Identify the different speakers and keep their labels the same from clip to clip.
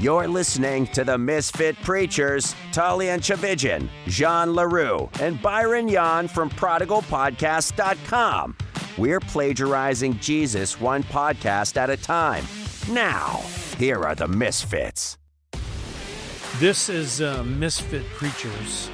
Speaker 1: You're listening to the Misfit Preachers, Talian Chavijan, Jean LaRue, and Byron Yan from ProdigalPodcast.com. We're plagiarizing Jesus one podcast at a time. Now, here are the Misfits.
Speaker 2: This is Misfit Preachers.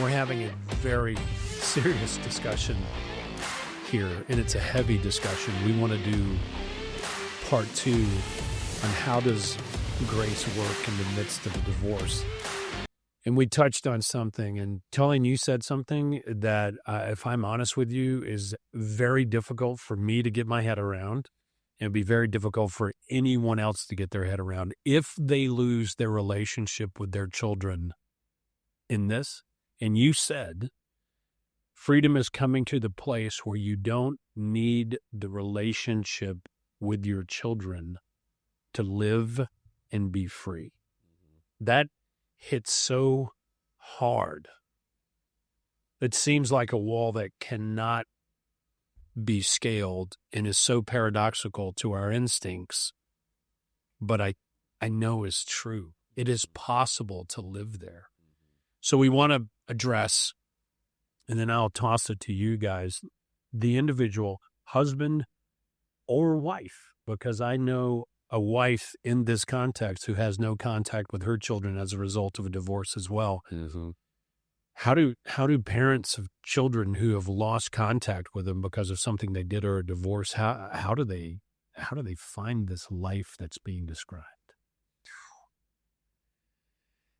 Speaker 2: We're having a very serious discussion here, and it's a heavy discussion. We want to do part 2 on how does grace work in the midst of a divorce. And we touched on something, and Talian, you said something that, if I'm honest with you, is very difficult for me to get my head around. It'd be very difficult for anyone else to get their head around if they lose their relationship with their children in this. And you said freedom is coming to the place where you don't need the relationship with your children to live and be free. That hits so hard. It seems like a wall that cannot be scaled and is so paradoxical to our instincts, but I know is true. It is possible to live there. So we want to address, and then I'll toss it to you guys, the individual husband or wife, because I know a wife in this context who has no contact with her children as a result of a divorce as well.
Speaker 3: Mm-hmm.
Speaker 2: How do parents of children who have lost contact with them because of something they did or a divorce, how do they find this life that's being described?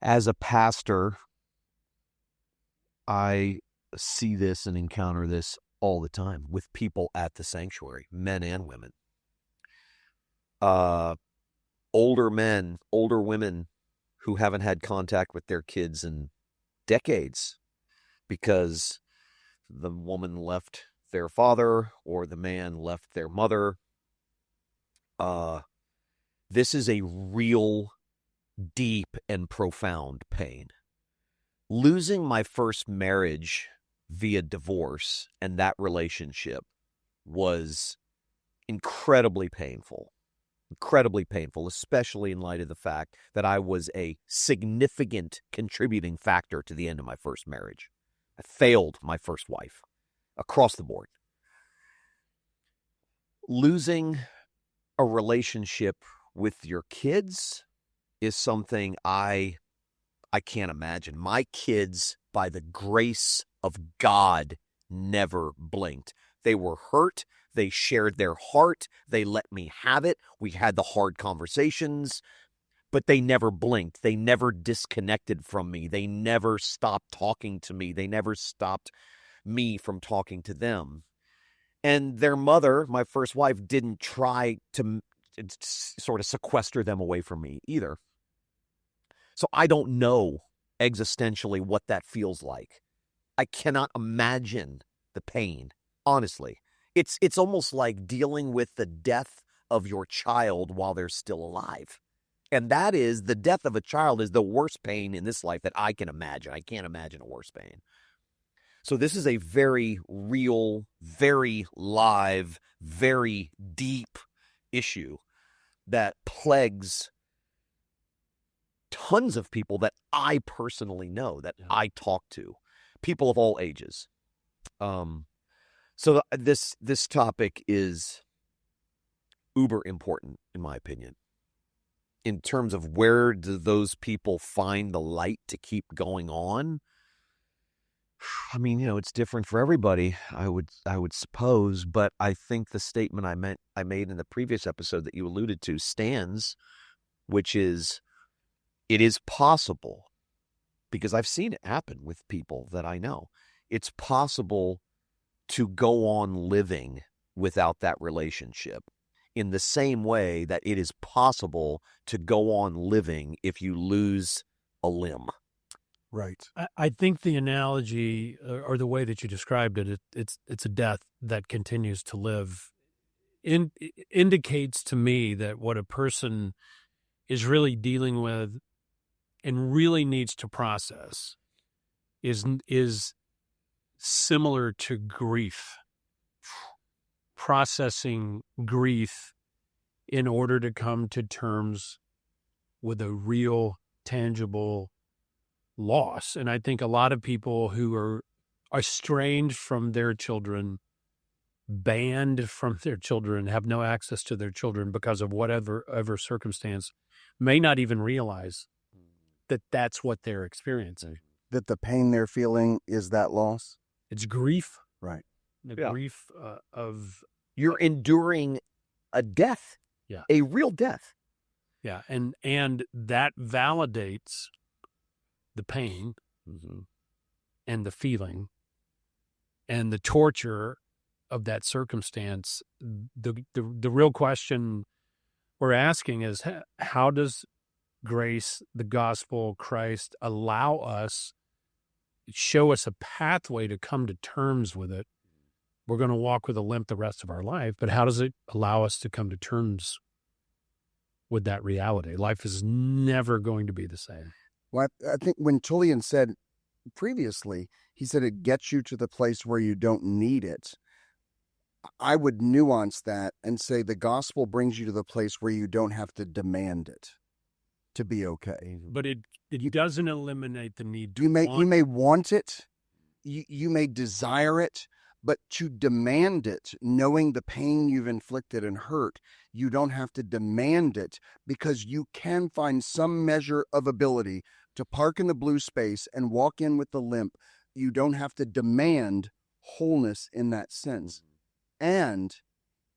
Speaker 3: As a pastor, I see this and encounter this all the time with people at the sanctuary, men and women. Older men, older women who haven't had contact with their kids in decades because the woman left their father or the man left their mother. This is a real deep and profound pain. Losing my first marriage via divorce and that relationship was incredibly painful, especially in light of the fact that I was a significant contributing factor to the end of my first marriage. I failed my first wife across the board. Losing a relationship with your kids is something I can't imagine. My kids, by the grace of God, never blinked. They were hurt. They shared their heart. They let me have it. We had the hard conversations, but they never blinked. They never disconnected from me. They never stopped talking to me. They never stopped me from talking to them. And their mother, my first wife, didn't try to sort of sequester them away from me either. So I don't know existentially what that feels like. I cannot imagine the pain, honestly. It's almost like dealing with the death of your child while they're still alive. And that is, the death of a child is the worst pain in this life that I can imagine. I can't imagine a worse pain. So this is a very real, very live, very deep issue that plagues tons of people that I personally know, that I talk to, people of all ages. So this topic is uber important, in my opinion, in terms of where do those people find the light to keep going on. I mean, it's different for everybody, I would suppose, but I think the statement I made in the previous episode that you alluded to stands, which is, it is possible, because I've seen it happen with people that I know. It's possible to go on living without that relationship in the same way that it is possible to go on living if you lose a limb.
Speaker 2: Right. I think the analogy or the way that you described it, it's a death that continues to live, indicates to me that what a person is really dealing with and really needs to process is similar to grief. Processing grief in order to come to terms with a real, tangible loss. And I think a lot of people who are estranged from their children, banned from their children, have no access to their children because of whatever circumstance, may not even realize that that's what they're experiencing.
Speaker 4: That the pain they're feeling is that loss?
Speaker 2: It's grief.
Speaker 4: Right.
Speaker 2: The
Speaker 3: Yeah.
Speaker 2: grief of...
Speaker 3: You're enduring a death, a real death.
Speaker 2: Yeah, and that validates the pain and the feeling and the torture of that circumstance. The real question we're asking is, how does grace, the gospel, Christ allow us, show us a pathway to come to terms with it? We're going to walk with a limp the rest of our life, but how does it allow us to come to terms with that reality? Life is never going to be the same.
Speaker 4: Well, I think when Tullian said previously, he said it gets you to the place where you don't need it. I would nuance that and say the gospel brings you to the place where you don't have to demand it to be okay.
Speaker 2: But it doesn't eliminate the need to
Speaker 4: You may
Speaker 2: want
Speaker 4: it, you may desire it, but to demand it, knowing the pain you've inflicted and hurt, you don't have to demand it, because you can find some measure of ability to park in the blue space and walk in with the limp. You don't have to demand wholeness in that sense. And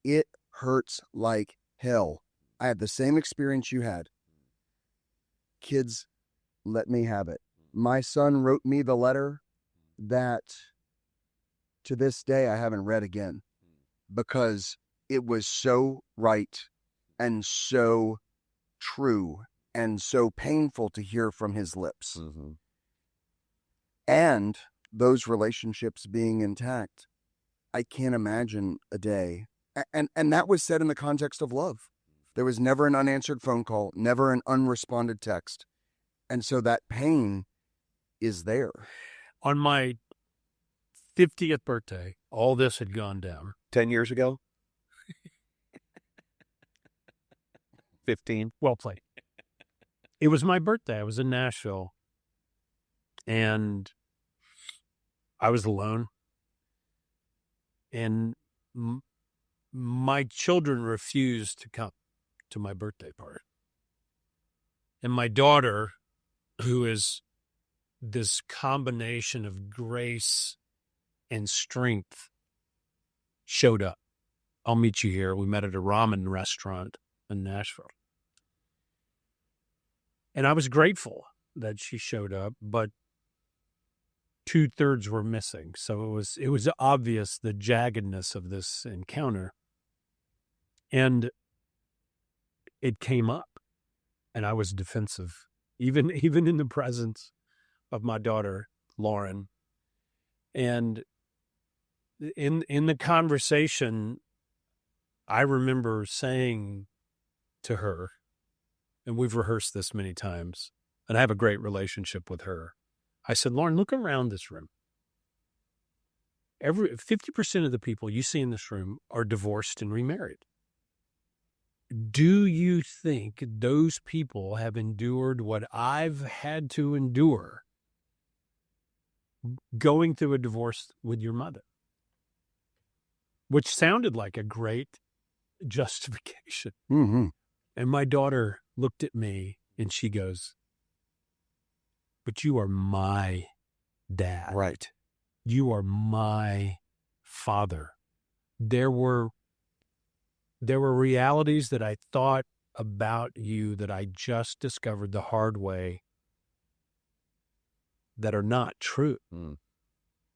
Speaker 4: it hurts like hell. I had the same experience you had. Kids, let me have it. My son wrote me the letter that to this day I haven't read again, because it was so right and so true and so painful to hear from his lips. And those relationships being intact, I can't imagine a day. And that was said in the context of love. There was never an unanswered phone call, never an unresponded text. And so that pain is there.
Speaker 2: On my 50th birthday, all this had gone down.
Speaker 3: 10 years ago? 15?
Speaker 2: Well played. It was my birthday. I was in Nashville, and I was alone. And my children refused to come to my birthday party. And my daughter, who is this combination of grace and strength, showed up. I'll meet you here. We met at a ramen restaurant in Nashville. And I was grateful that she showed up, but 2/3 were missing. So it was obvious the jaggedness of this encounter. And it came up, and I was defensive, even in the presence of my daughter, Lauren. And in the conversation, I remember saying to her, and we've rehearsed this many times, and I have a great relationship with her. I said, Lauren, look around this room. 50% of the people you see in this room are divorced and remarried. Do you think those people have endured what I've had to endure going through a divorce with your mother? Which sounded like a great justification.
Speaker 4: Mm-hmm.
Speaker 2: And my daughter looked at me and she goes, but you are my dad.
Speaker 3: Right.
Speaker 2: You are my father. There were realities that I thought about you that I just discovered the hard way that are not true.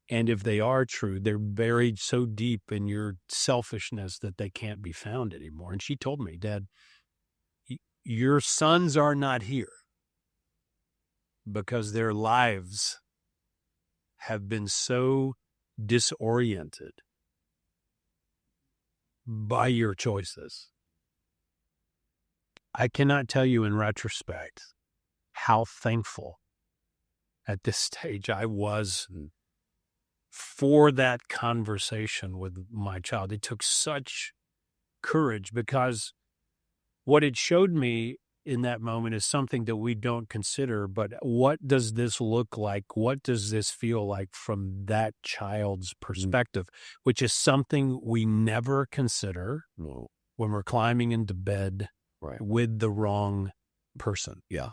Speaker 2: And if they are true, they're buried so deep in your selfishness that they can't be found anymore. And she told me, Dad, your sons are not here because their lives have been so disoriented by your choices. I cannot tell you in retrospect how thankful at this stage I was for that conversation with my child. It took such courage, because what it showed me in that moment is something that we don't consider, but what does this look like? What does this feel like from that child's perspective, which is something we never consider when we're climbing into bed with the wrong person.
Speaker 3: Yeah.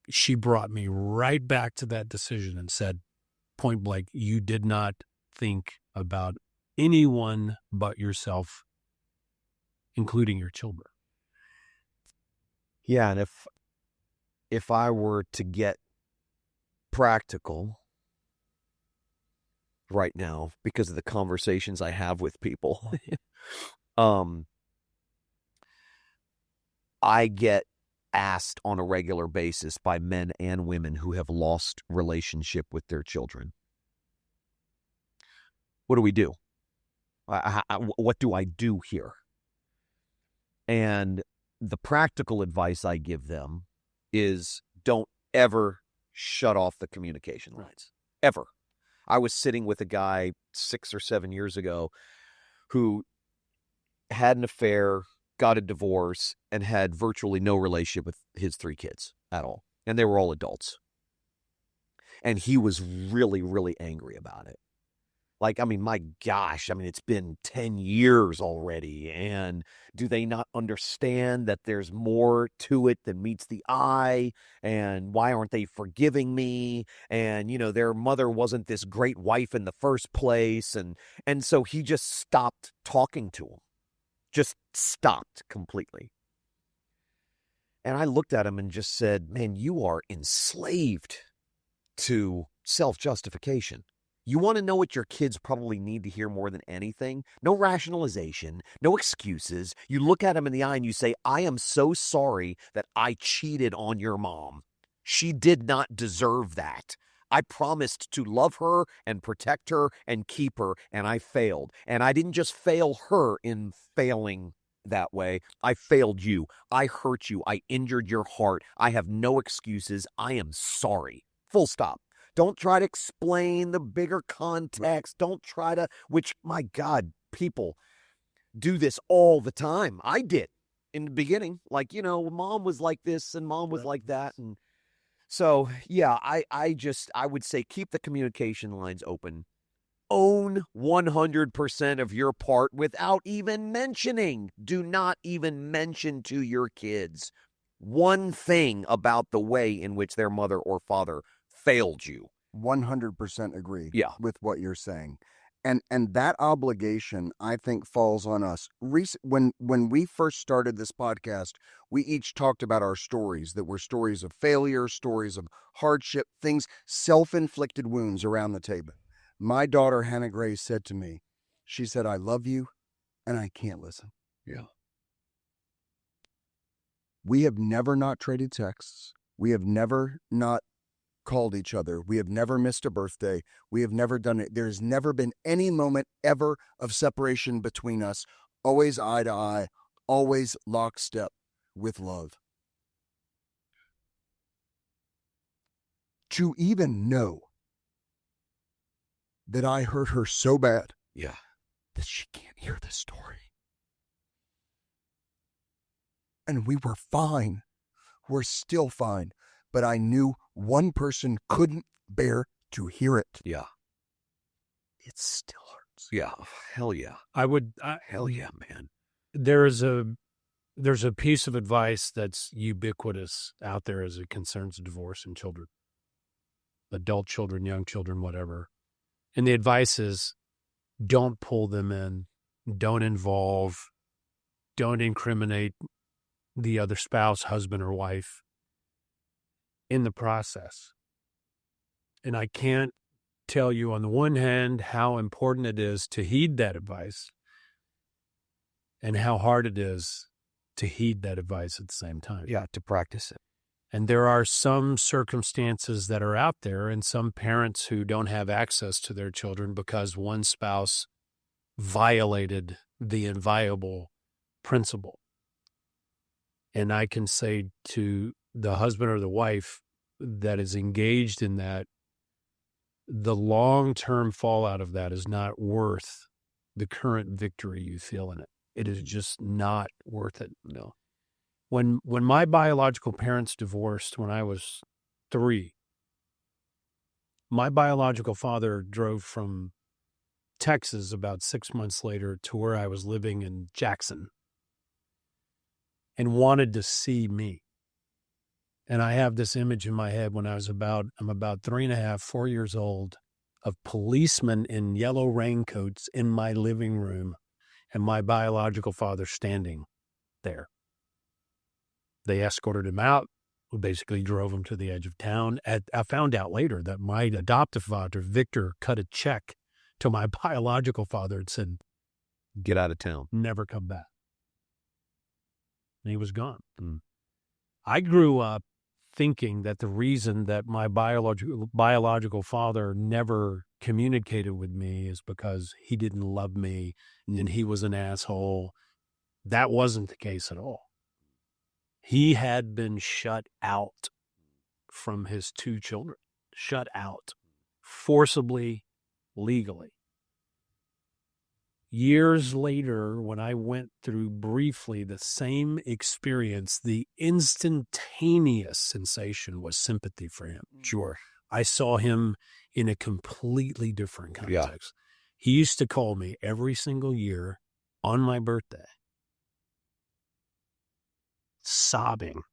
Speaker 2: She brought me right back to that decision and said, point blank, you did not think about anyone but yourself, including your children.
Speaker 3: Yeah, and if I were to get practical right now because of the conversations I have with people, I get asked on a regular basis by men and women who have lost relationship with their children. What do we do? What do I do here? And the practical advice I give them is don't ever shut off the communication lines. Ever. I was sitting with a guy 6 or 7 years ago who had an affair, got a divorce, and had virtually no relationship with his 3 kids at all. And they were all adults. And he was really, really angry about it. Like, I mean, my gosh, I mean, it's been 10 years already. And do they not understand that there's more to it than meets the eye? And why aren't they forgiving me? And, you know, their mother wasn't this great wife in the first place. And so he just stopped talking to him. Just stopped completely. And I looked at him and just said, man, you are enslaved to self-justification. You want to know what your kids probably need to hear more than anything? No rationalization, no excuses. You look at them in the eye and you say, I am so sorry that I cheated on your mom. She did not deserve that. I promised to love her and protect her and keep her, and I failed. And I didn't just fail her in failing that way. I failed you. I hurt you. I injured your heart. I have no excuses. I am sorry. Full stop. Don't try to explain the bigger context. Don't try to, which, my God, people do this all the time. I did in the beginning. Like, you know, mom was like this and mom was like that. And so, yeah, I would say keep the communication lines open. Own 100% of your part without even mentioning. Do not even mention to your kids one thing about the way in which their mother or father failed you.
Speaker 4: 100% agree
Speaker 3: Yeah.
Speaker 4: with what you're saying. And that obligation, I think, falls on us. When we first started this podcast, we each talked about our stories that were stories of failure, stories of hardship, things, self-inflicted wounds around the table. My daughter, Hannah Grace, said to me, she said, I love you, and I can't listen.
Speaker 3: Yeah.
Speaker 4: We have never not traded texts. We have never not called each other. We have never missed a birthday. We have never done it. There's never been any moment ever of separation between us. Always eye to eye, always lockstep with love. To even know that I hurt her so bad,
Speaker 3: Yeah,
Speaker 4: that she can't hear the story. And we were fine. We're still fine. But I knew one person couldn't bear to hear it.
Speaker 3: Yeah.
Speaker 4: It still hurts.
Speaker 3: Yeah. Hell yeah.
Speaker 2: Hell
Speaker 3: yeah, man.
Speaker 2: There's a piece of advice that's ubiquitous out there as it concerns divorce and children, adult children, young children, whatever. And the advice is don't pull them in, don't involve, don't incriminate the other spouse, husband or wife in the process. And I can't tell you on the one hand how important it is to heed that advice and how hard it is to heed that advice at the same time.
Speaker 3: Yeah, to practice it.
Speaker 2: And there are some circumstances that are out there and some parents who don't have access to their children because one spouse violated the inviolable principle. And I can say to the husband or the wife that is engaged in that, the long-term fallout of that is not worth the current victory you feel in it. It is just not worth it.
Speaker 3: No.
Speaker 2: When my biological parents divorced when I was 3, my biological father drove from Texas about 6 months later to where I was living in Jackson and wanted to see me. And I have this image in my head when I'm about 3.5, 4 years old, of policemen in yellow raincoats in my living room and my biological father standing there. They escorted him out. We basically drove him to the edge of town. I found out later that my adoptive father, Victor, cut a check to my biological father and said,
Speaker 3: Get out of town.
Speaker 2: never come back. And he was gone. I grew up thinking that the reason that my biological father never communicated with me is because he didn't love me and he was an asshole. That wasn't the case at all. He had been shut out from his 2 children, shut out, forcibly, legally. Years later, when I went through briefly the same experience, the instantaneous sensation was sympathy for him.
Speaker 3: Sure.
Speaker 2: I saw him in a completely different context. He used to call me every single year on my birthday, sobbing,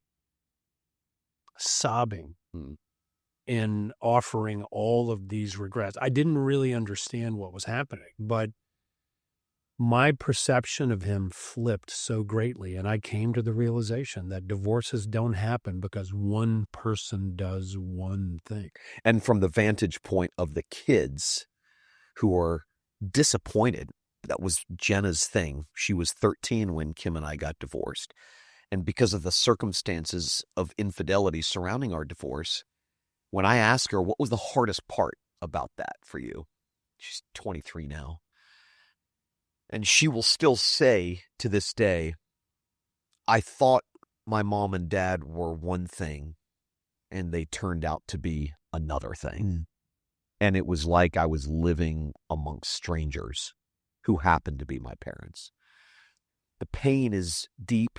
Speaker 2: and offering all of these regrets. I didn't really understand what was happening, but my perception of him flipped so greatly, and I came to the realization that divorces don't happen because one person does one thing.
Speaker 3: And from the vantage point of the kids who are disappointed, that was Jenna's thing. She was 13 when Kim and I got divorced. And because of the circumstances of infidelity surrounding our divorce, when I asked her, what was the hardest part about that for you? She's 23 now. And she will still say to this day, I thought my mom and dad were one thing, and they turned out to be another thing. And it was like I was living amongst strangers who happened to be my parents. The pain is deep.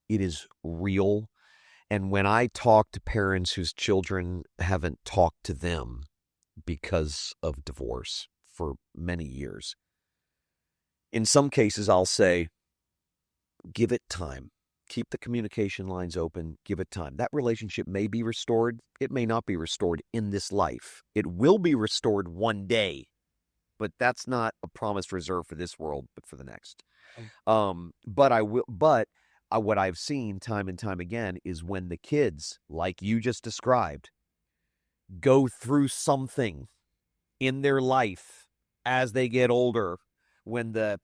Speaker 3: It is real. And when I talk to parents whose children haven't talked to them because of divorce for many years, in some cases, I'll say, give it time. Keep the communication lines open. Give it time. That relationship may be restored. It may not be restored in this life. It will be restored one day, but that's not a promise reserved for this world, but for the next. What I've seen time and time again is when the kids, like you just described, go through something in their life as they get older, when the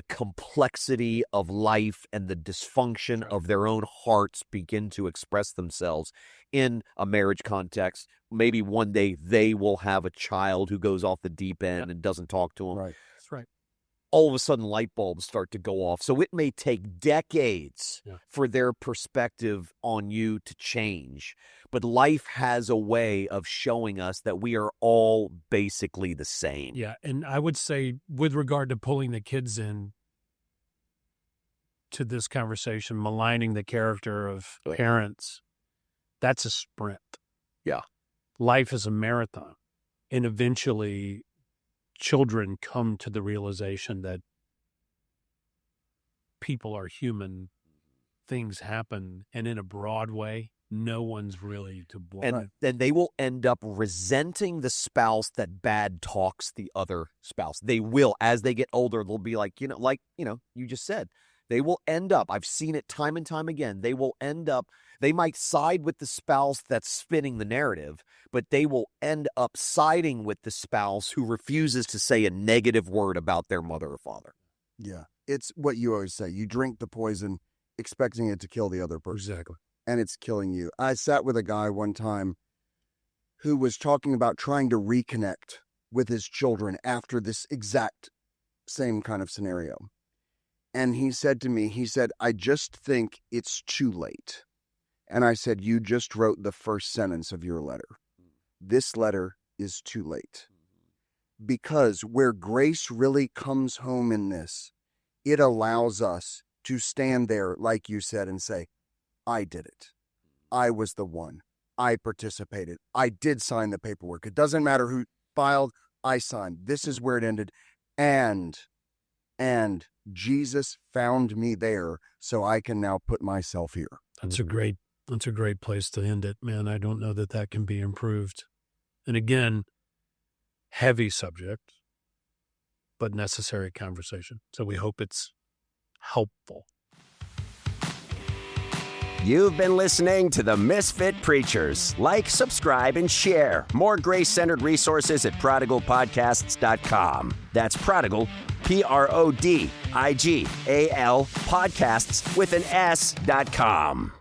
Speaker 3: complexity of life and the dysfunction of their own hearts begin to express themselves in a marriage context. Maybe one day they will have a child who goes off the deep end and doesn't talk to them.
Speaker 2: Right. That's right.
Speaker 3: All of a sudden light bulbs start to go off. So it may take decades for their perspective on you to change. But life has a way of showing us that we are all basically the same.
Speaker 2: Yeah, and I would say with regard to pulling the kids in to this conversation, maligning the character of parents, that's a sprint.
Speaker 3: Yeah.
Speaker 2: Life is a marathon. And eventually children come to the realization that people are human, things happen, and in a broad way, no one's really to blame.
Speaker 3: And then they will end up resenting the spouse that bad talks the other spouse. They will, as they get older, they'll be like, you just said, they will end up, I've seen it time and time again, they might side with the spouse that's spinning the narrative, but they will end up siding with the spouse who refuses to say a negative word about their mother or father.
Speaker 4: Yeah. It's what you always say. You drink the poison expecting it to kill the other person.
Speaker 2: Exactly.
Speaker 4: And it's killing you. I sat with a guy one time who was talking about trying to reconnect with his children after this exact same kind of scenario. And he said to me, I just think it's too late. And I said, you just wrote the first sentence of your letter. This letter is too late. Because where grace really comes home in this, it allows us to stand there, like you said, and say, I did it. I was the one. I participated. I did sign the paperwork. It doesn't matter who filed. I signed. This is where it ended. And Jesus found me there, so I can now put myself here.
Speaker 2: That's a great place to end it, man. I don't know that can be improved. And again, heavy subject, but necessary conversation. So we hope it's helpful.
Speaker 1: You've been listening to the Misfit Preachers. Like, subscribe, and share. More grace-centered resources at prodigalpodcasts.com. That's Prodigal, Prodigal, podcasts with an S.com.